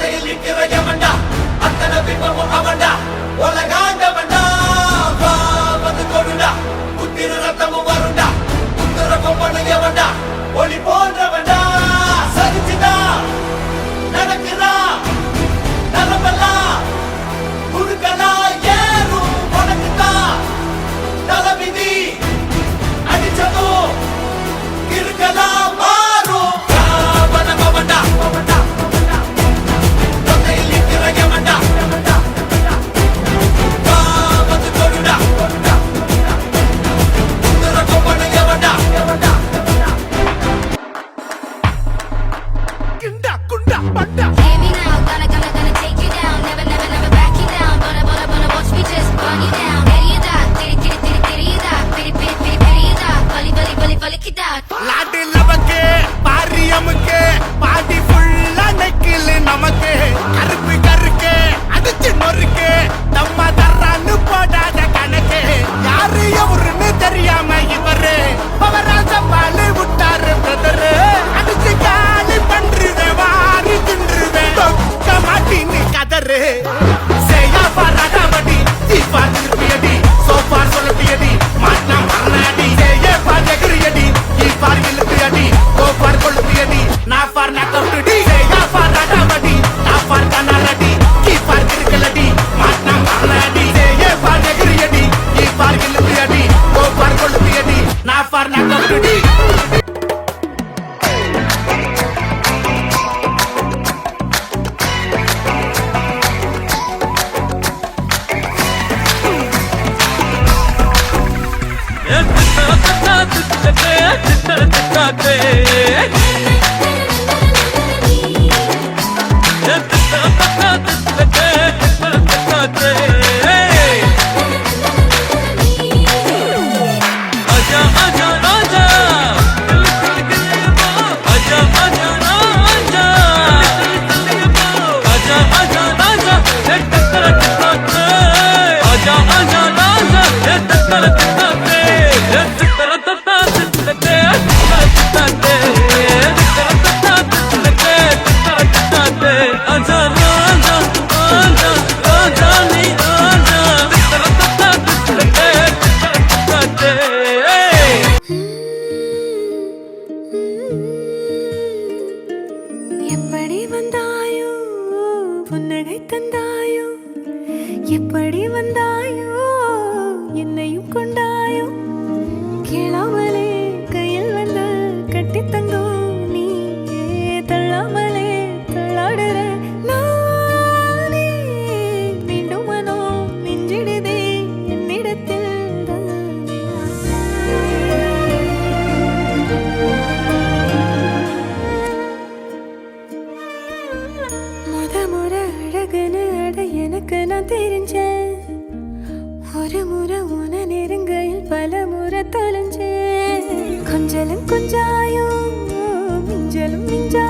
தொகையில் நிற்கிற எவன்டா அத்தனை பிம்பமும் அவன்டா உலகாண்டவன்டா வந்து கொடுண்டா குத்திர ரத்தமும் வருண்டா குத்துற கொம்பனு எவன்டா ஒளி போன்றவன்டா சரிச்சுதா நடக்குதா நலமெல்லாம் குறுக்கலா ஏறும் உனக்குதான் தலைவிதி அடிச்சதும் இருக்கலாம் மாறும் அவன்டா தொகையில் நிற்கிற எவன்டா வந்து கொடுண்டா குத்துற கொம்பனு எவன்டா குண்டா குண்டா Banda Hear me now, gonna take you down. Never back you down. Gonna watch me just burn you down. Teriyada, teriyada, bali kida. Lot நமக்கு பாரியமுக்கு பாடி ஃபுல்லா நெக்கில் நமக்கு கருப்பு கருக்கு அடிச்சு நொறுக்கு நம்ம தர்றான்னு போடாத கணக்கு யாரு எவருன்னு தெரியாம இவரு பவராசம் பாலு விட்டாரு பிரதரு அடிச்சு காலி பண்றத வாரி தின்றுவேன் தொக்க மாட்டின்னு கதறு செய்யா பாராட்டாமடி தீபா திருப்பியடி சோப்பா சொல்லப்பியடி மாட்டினா மரணாடி செய்ய பாஜகரியடி ஈபார் இழுப்பியடி கோபார் கொழுப்பியடி நான் பார் நக்கவுட்டுடி செய்யா பாராட்டாமடி நான் பார் கண்ணாலடி ஈபார் திருக்கலடி மாட்டினா மரணாடி செய்ய பாஜகரியடி ஈபார் இழுப்பியடி கோபார் கொழுப்பியடி நான் பார் நக்கவுட்டுடி எப்படி வந்தாயோ புன்னகை தந்தாயோ எப்படி வந்தாயோ என்னையும் கொண்டாயோ கேளாமலே கையில் வந்து கட்டி தங்கோ நீ தள்ளாமலே தள்ளாடுற நானே மீண்டும் மனோ நெஞ்சிடுதே என்னிடத்தில் முறை அழகுன்னு அட எனக்கு நான் தெரிஞ்சேன் ஒரு முறை உன நெருங்கையில் பல முறை தொலைஞ்சேன் கொஞ்சலும் கொஞ்சாயோ மிஞ்சலும் மிஞ்சா